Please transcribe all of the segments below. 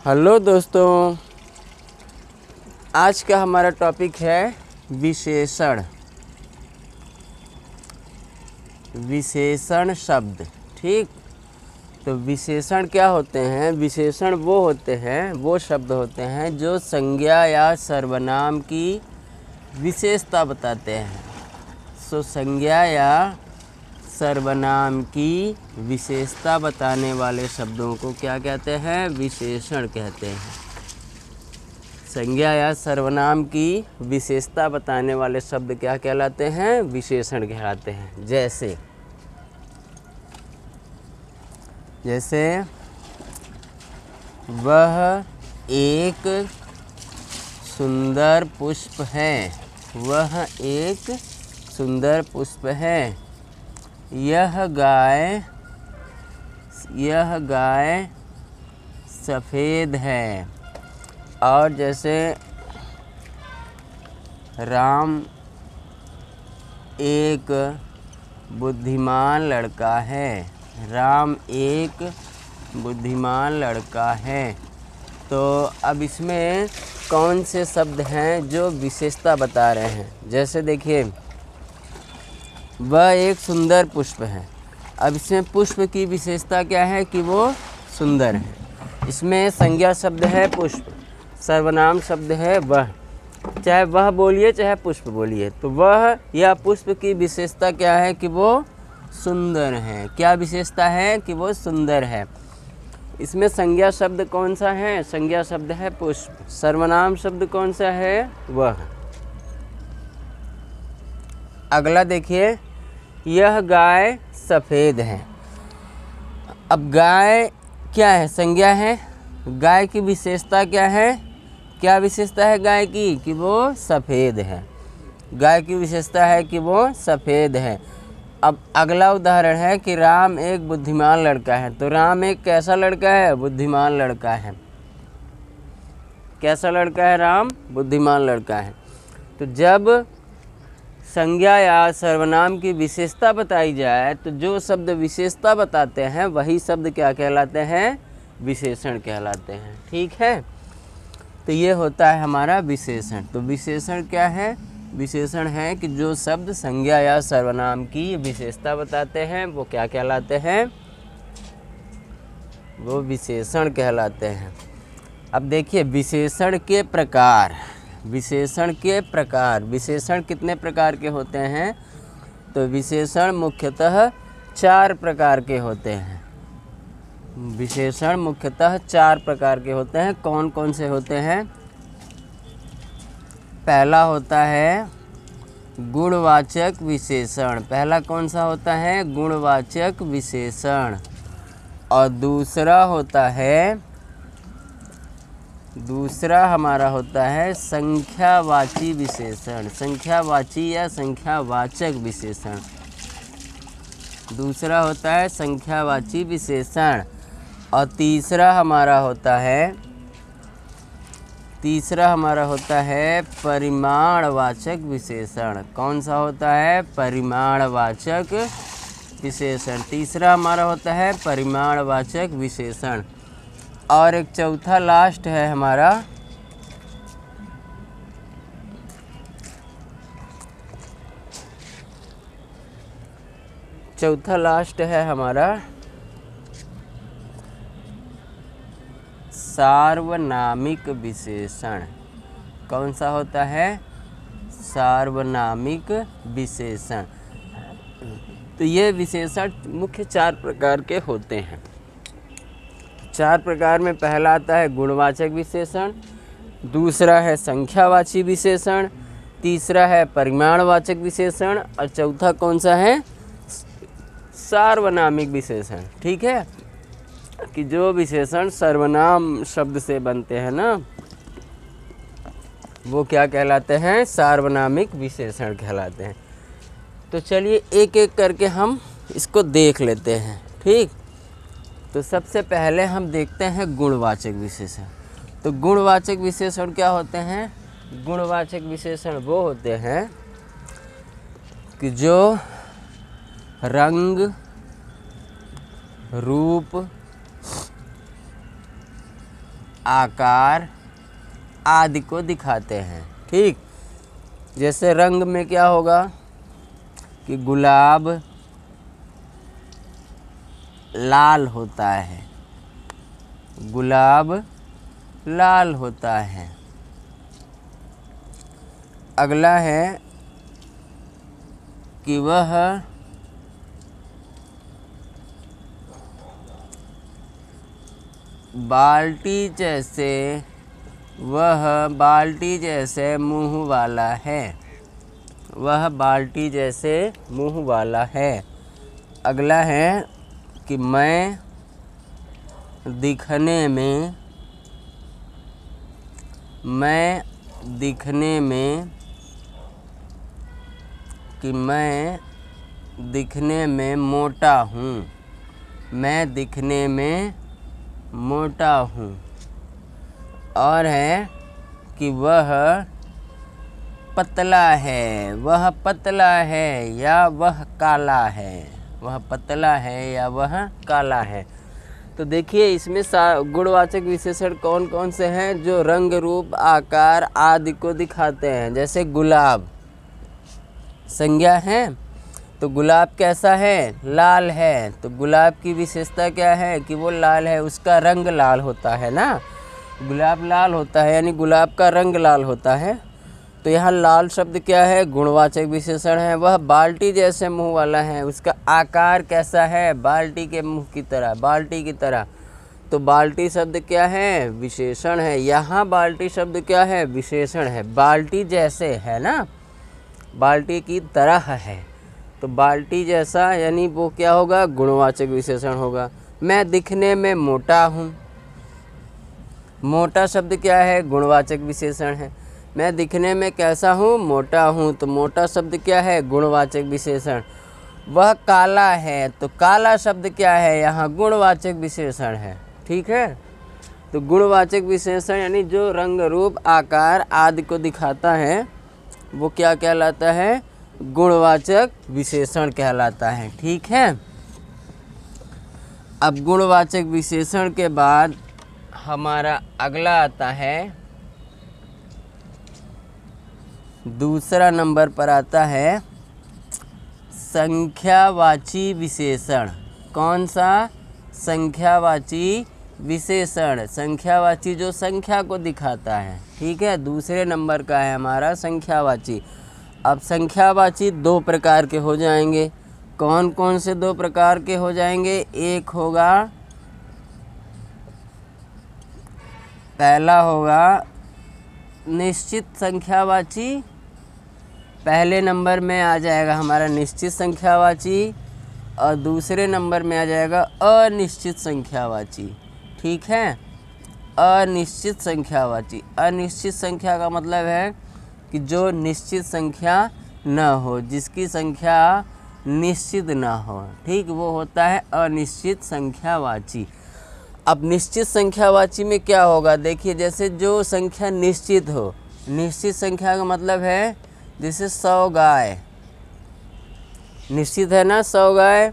Hello दोस्तों, आज का हमारा टॉपिक है विशेषण। विशेषण शब्द। ठीक, तो विशेषण क्या होते हैं? विशेषण वो होते हैं, वो शब्द होते हैं जो संज्ञा या सर्वनाम की विशेषता बताते हैं। सो संज्ञा या सर्वनाम की विशेषता बताने वाले शब्दों को क्या कहते हैं? विशेषण कहते हैं। संज्ञा या सर्वनाम की विशेषता बताने वाले शब्द क्या कहलाते हैं? विशेषण कहलाते हैं। जैसे वह एक सुंदर पुष्प है। वह एक सुंदर पुष्प है। यह गाय सफ़ेद है। और जैसे राम एक बुद्धिमान लड़का है। राम एक बुद्धिमान लड़का है। तो अब इसमें कौन से शब्द हैं जो विशेषता बता रहे हैं? जैसे देखिए, वह एक सुंदर पुष्प है। अब इसमें पुष्प की विशेषता क्या है? कि वो सुंदर है। इसमें संज्ञा शब्द है पुष्प, सर्वनाम शब्द है वह। चाहे वह बोलिए चाहे पुष्प बोलिए, तो वह या पुष्प की विशेषता क्या है? कि वो सुंदर है। क्या विशेषता है? कि वो सुंदर है। इसमें संज्ञा शब्द कौन सा है? संज्ञा शब्द है पुष्प। सर्वनाम शब्द कौन सा है? वह। अगला देखिए, यह गाय सफ़ेद है। अब गाय क्या है? संज्ञा है। गाय की विशेषता क्या है? क्या विशेषता है गाय की? कि वो सफ़ेद है। गाय की विशेषता है कि वो सफ़ेद है। अब अगला उदाहरण है कि राम एक बुद्धिमान लड़का है। तो राम एक कैसा लड़का है? बुद्धिमान लड़का है। कैसा लड़का है? राम बुद्धिमान लड़का है। तो जब संज्ञा या सर्वनाम की विशेषता बताई जाए तो जो शब्द विशेषता बताते हैं वही शब्द क्या कहलाते हैं? विशेषण कहलाते हैं। ठीक है, तो ये होता है हमारा विशेषण। तो विशेषण क्या है? विशेषण है कि जो शब्द संज्ञा या सर्वनाम की विशेषता बताते हैं वो क्या कहलाते हैं? वो विशेषण कहलाते हैं। अब देखिए, विशेषण के प्रकार। विशेषण के प्रकार। विशेषण कितने प्रकार के होते हैं? तो विशेषण मुख्यतः 4 प्रकार के होते हैं। विशेषण मुख्यतः 4 प्रकार के होते हैं। कौन कौन से होते हैं? पहला होता है गुणवाचक विशेषण। पहला कौन सा होता है? गुणवाचक विशेषण। और दूसरा हमारा होता है संख्यावाची विशेषण। संख्यावाची या संख्यावाचक विशेषण। दूसरा होता है संख्यावाची विशेषण। और तीसरा हमारा होता है परिमाणवाचक विशेषण। कौन सा होता है? परिमाणवाचक विशेषण। तीसरा हमारा होता है परिमाणवाचक विशेषण। और एक चौथा लास्ट है हमारा सार्वनामिक विशेषण। कौन सा होता है? सार्वनामिक विशेषण। तो ये विशेषण मुख्य 4 प्रकार के होते हैं। 4 प्रकार में पहला आता है गुणवाचक विशेषण, दूसरा है संख्यावाची विशेषण, तीसरा है परिमाणवाचक विशेषण और चौथा कौन सा है? सार्वनामिक विशेषण। ठीक है, कि जो विशेषण सर्वनाम शब्द से बनते हैं ना, वो क्या कहलाते हैं? सार्वनामिक विशेषण कहलाते हैं। तो चलिए एक एक करके हम इसको देख लेते हैं। ठीक, तो सबसे पहले हम देखते हैं गुणवाचक विशेषण। तो गुणवाचक विशेषण क्या होते हैं? गुणवाचक विशेषण वो होते हैं कि जो रंग, रूप, आकार आदि को दिखाते हैं। ठीक, जैसे रंग में क्या होगा कि गुलाब लाल होता है, गुलाब लाल होता है। अगला है कि वह बाल्टी जैसे, वह बाल्टी जैसे मुंह वाला है, वह बाल्टी जैसे मुंह वाला है। अगला है कि मैं दिखने में, मैं दिखने में, कि मैं दिखने में मोटा हूँ, मैं दिखने में मोटा हूँ। और है कि वह पतला है, वह पतला है या वह काला है, वह पतला है या वह काला है। तो देखिए इसमें गुणवाचक विशेषण कौन कौन से हैं जो रंग रूप आकार आदि को दिखाते हैं। जैसे गुलाब संज्ञा है, तो गुलाब कैसा है, लाल है। तो गुलाब की विशेषता क्या है कि वो लाल है, उसका रंग लाल होता है ना, गुलाब लाल होता है यानी गुलाब का रंग लाल होता है। तो यहाँ लाल शब्द क्या है, गुणवाचक विशेषण है। वह बाल्टी जैसे मुंह वाला है, उसका आकार कैसा है, बाल्टी के मुंह की तरह, बाल्टी की तरह। तो बाल्टी शब्द क्या है, विशेषण है। यहाँ बाल्टी शब्द क्या है, विशेषण है। बाल्टी जैसे है ना, बाल्टी की तरह है, तो बाल्टी जैसा यानी वो क्या होगा, गुणवाचक विशेषण होगा। मैं दिखने में मोटा हूँ, मोटा शब्द क्या है, गुणवाचक विशेषण है। मैं दिखने में कैसा हूँ, मोटा हूँ, तो मोटा शब्द क्या है, गुणवाचक विशेषण। वह काला है, तो काला शब्द क्या है, यहाँ गुणवाचक विशेषण है। ठीक है, तो गुणवाचक विशेषण यानी जो रंग रूप आकार आदि को दिखाता है वो क्या कहलाता है, गुणवाचक विशेषण कहलाता है। ठीक है, अब गुणवाचक विशेषण के बाद हमारा अगला आता है, दूसरा नंबर पर आता है संख्यावाची विशेषण। कौन सा, संख्यावाची विशेषण, संख्यावाची जो संख्या को दिखाता है। ठीक है, दूसरे नंबर का है हमारा संख्यावाची। अब संख्यावाची दो प्रकार के हो जाएंगे। कौन कौन से दो प्रकार के हो जाएंगे, एक होगा, पहला होगा निश्चित संख्यावाची, पहले नंबर में आ जाएगा हमारा निश्चित संख्यावाची और दूसरे नंबर में आ जाएगा अनिश्चित संख्यावाची। ठीक है, अनिश्चित संख्यावाची। अनिश्चित संख्या का मतलब है कि जो निश्चित संख्या न हो, जिसकी संख्या निश्चित न हो। ठीक, वो होता है अनिश्चित संख्यावाची। अब निश्चित संख्यावाची में क्या होगा, देखिए जैसे जो संख्या निश्चित हो, निश्चित संख्या का मतलब है जैसे 100 गाय निश्चित है ना, 100 गाय,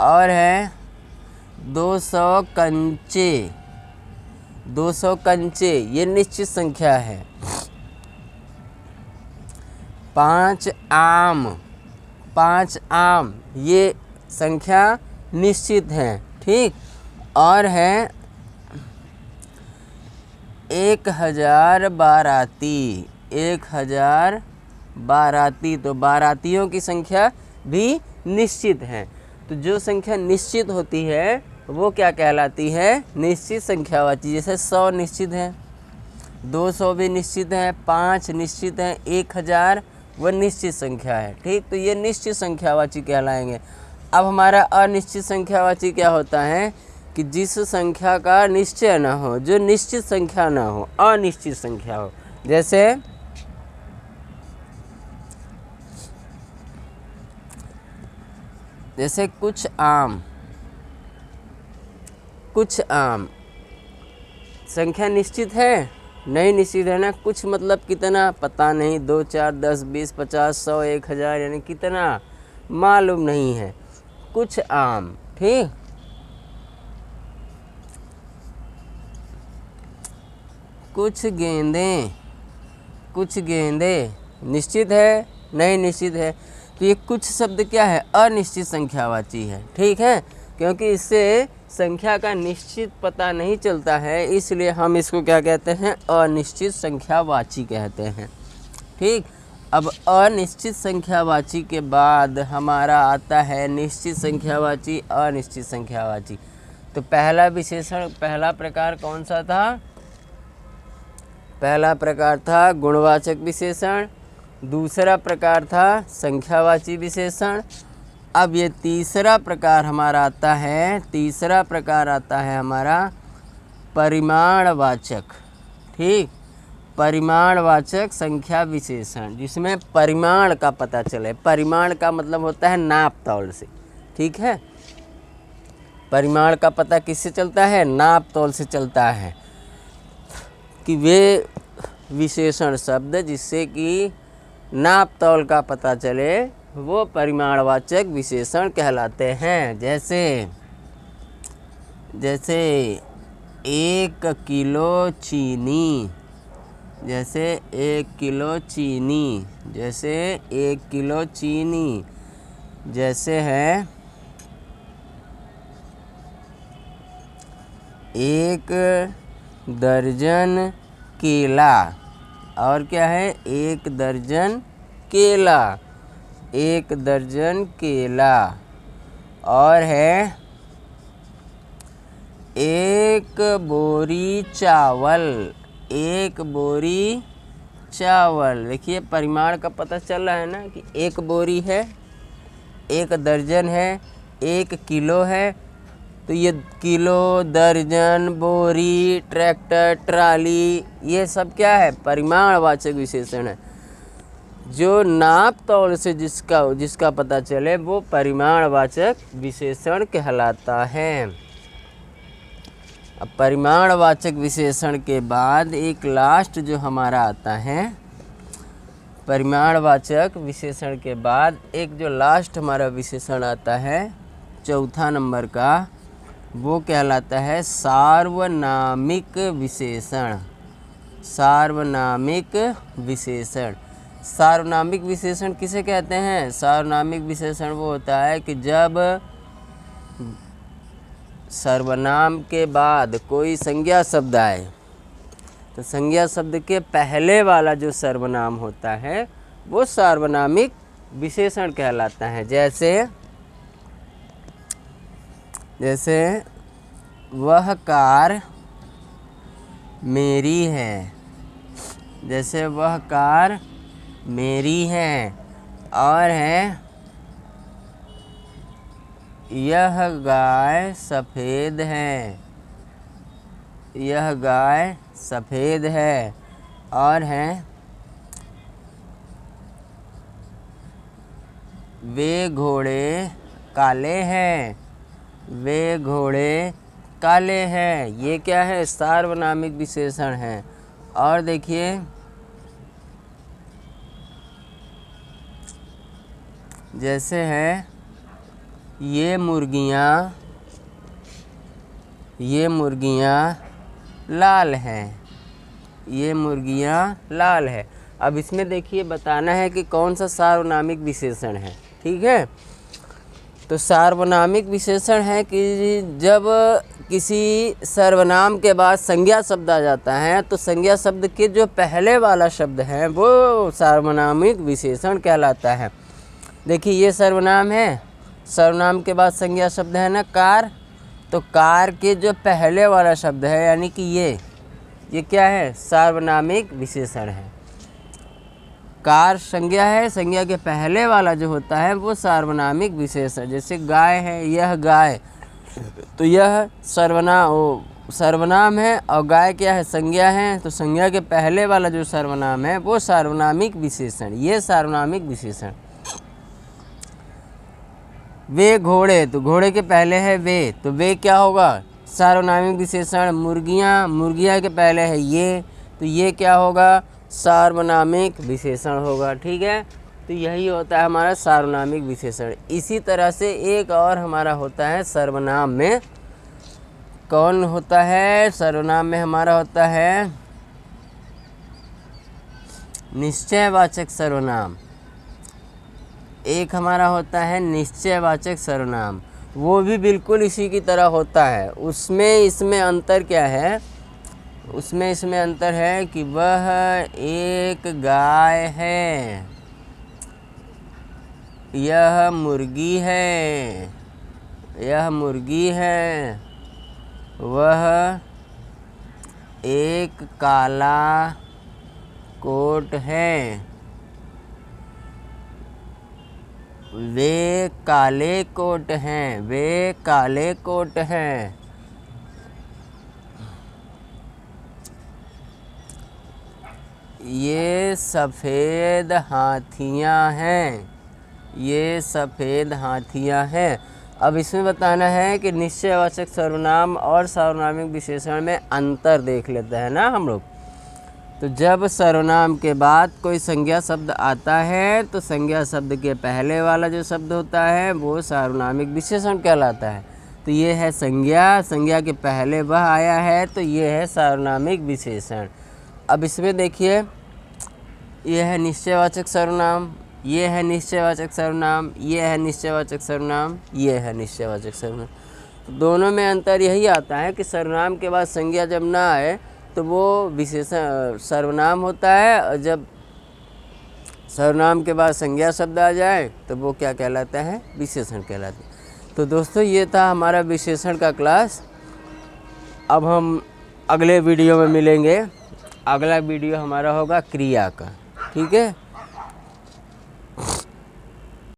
और है 200 कंचे, 200 कंचे ये निश्चित संख्या है। 5 आम, 5 आम ये संख्या निश्चित है। ठीक, और है 1000 बाराती, 1000 बाराती, तो बारातियों की संख्या भी निश्चित है। तो जो संख्या निश्चित होती है वो क्या कहलाती है, निश्चित संख्यावाची। जैसे 100 निश्चित है, 200 भी निश्चित है, 5 निश्चित है, 1000 वह निश्चित संख्या है। ठीक, तो ये निश्चित संख्यावाची कहलाएंगे। अब हमारा अनिश्चित संख्यावाची क्या होता है कि जिस संख्या का निश्चय ना हो, जो निश्चित संख्या ना हो, अनिश्चित संख्या हो। जैसे कुछ आम, कुछ आम संख्या निश्चित है, नहीं निश्चित है ना, कुछ मतलब कितना पता नहीं, 2 4 10 20 50 100 1000 यानी कितना मालूम नहीं है, कुछ आम। ठीक, कुछ गेंदें, कुछ गेंदे निश्चित है, नहीं निश्चित है। तो ये कुछ शब्द क्या है, अनिश्चित संख्यावाची है, ठीक है, क्योंकि इससे संख्या का निश्चित पता नहीं चलता है, इसलिए हम इसको क्या कहते हैं, अनिश्चित संख्यावाची कहते हैं। ठीक, अब अनिश्चित संख्यावाची के बाद हमारा आता है निश्चित संख्यावाची, अनिश्चित संख्यावाची। तो पहला विशेषण, पहला प्रकार कौन सा था, पहला प्रकार था गुणवाचक विशेषण, दूसरा प्रकार था संख्यावाची विशेषण। अब ये तीसरा प्रकार हमारा आता है, तीसरा प्रकार आता है हमारा परिमाणवाचक। ठीक, परिमाणवाचक संख्या विशेषण, जिसमें परिमाण का पता चले। परिमाण का मतलब होता है नाप तौल से, ठीक है। परिमाण का पता किससे चलता है, नाप तौल से चलता है, कि वे विशेषण शब्द जिससे कि नाप तौल का पता चले वो परिमाणवाचक विशेषण कहलाते हैं। जैसे जैसे 1 किलो चीनी, जैसे 1 किलो चीनी, जैसे 1 किलो चीनी, जैसे है 1 दर्जन केला, और क्या है 1 दर्जन केला, 1 दर्जन केला, और है 1 बोरी चावल, 1 बोरी चावल। देखिए परिमाण का पता चल रहा है ना, कि 1 बोरी है, 1 दर्जन है, 1 किलो है। तो ये किलो, दर्जन, बोरी, ट्रैक्टर, ट्राली, ये सब क्या है, परिमाणवाचक विशेषण है। जो नाप तौल से जिसका पता चले वो परिमाणवाचक विशेषण कहलाता है। अब परिमाणवाचक विशेषण के बाद एक लास्ट जो हमारा आता है, परिमाणवाचक विशेषण के बाद एक जो लास्ट हमारा विशेषण आता है चौथा नंबर का, वो कहलाता है सार्वनामिक विशेषण। सार्वनामिक विशेषण, सार्वनामिक विशेषण किसे कहते हैं, सार्वनामिक विशेषण वो होता है कि जब सर्वनाम के बाद कोई संज्ञा शब्द आए, तो संज्ञा शब्द के पहले वाला जो सर्वनाम होता है वो सार्वनामिक विशेषण कहलाता है। जैसे वह कार मेरी है, जैसे वह कार मेरी है, और है यह गाय सफ़ेद है, यह गाय सफ़ेद है, और है वे घोड़े काले हैं, वे घोड़े काले हैं। ये क्या है, सार्वनामिक विशेषण है। और देखिए जैसे है ये मुर्गियाँ लाल हैं, ये मुर्गियाँ लाल है। अब इसमें देखिए बताना है कि कौन सा सार्वनामिक विशेषण है, ठीक है। तो सार्वनामिक विशेषण है कि जब किसी सर्वनाम के बाद संज्ञा शब्द आ जाता है, तो संज्ञा शब्द के जो पहले वाला शब्द है वो सार्वनामिक विशेषण कहलाता है। देखिए ये सर्वनाम है, सर्वनाम के बाद संज्ञा शब्द है ना कार, तो कार के जो पहले वाला शब्द है यानी कि ये क्या है, सार्वनामिक विशेषण है। कार संज्ञा है, संज्ञा के पहले वाला जो होता है वो सार्वनामिक विशेषण। जैसे गाय है, यह गाय, तो यह सर्वनाम है, और गाय क्या है, संज्ञा है। तो संज्ञा के पहले वाला जो सर्वनाम है वो सार्वनामिक विशेषण, ये सार्वनामिक विशेषण। वे घोड़े, तो घोड़े के पहले है वे, तो वे क्या होगा, सार्वनामिक विशेषण। मुर्गियाँ के पहले है ये, तो ये क्या होगा, सार्वनामिक विशेषण होगा, ठीक है। तो यही होता है हमारा सार्वनामिक विशेषण। इसी तरह से एक और हमारा होता है सर्वनाम में, कौन होता है, सर्वनाम में हमारा होता है निश्चयवाचक सर्वनाम, एक हमारा होता है निश्चयवाचक सर्वनाम, वो भी बिल्कुल इसी की तरह होता है। उसमें इसमें अंतर क्या है? उसमें इसमें अंतर है कि वह एक गाय है, यह मुर्गी है, यह मुर्गी है, वह एक काला कोट है, वे काले कोट हैं, वे काले कोट हैं। ये सफ़ेद हाथियाँ हैं, ये सफ़ेद हाथियाँ हैं। अब इसमें बताना है कि निश्चयवाचक सर्वनाम और सार्वनामिक विशेषण में अंतर देख लेते हैं ना हम लोग। तो जब सर्वनाम के बाद कोई संज्ञा शब्द आता है तो संज्ञा शब्द के पहले वाला जो शब्द होता है वो सार्वनामिक विशेषण कहलाता है। तो ये है संज्ञा, संज्ञा के पहले वह आया है तो ये है सार्वनामिक विशेषण। अब इसमें देखिए, ये है निश्चयवाचक सर्वनाम, ये है निश्चयवाचक सर्वनाम, ये है निश्चयवाचक सर्वनाम, ये है निश्चयवाचक सर्वनाम। तो दोनों में अंतर यही आता है कि सर्वनाम के बाद संज्ञा जब ना आए तो वो विशेषण सर्वनाम होता है, और जब सर्वनाम के बाद संज्ञा शब्द आ जाए तो वो क्या कहलाता है? विशेषण कहलाता है। तो दोस्तों ये था हमारा विशेषण का क्लास। अब हम अगले वीडियो में मिलेंगे। अगला वीडियो हमारा होगा क्रिया का, ठीक है।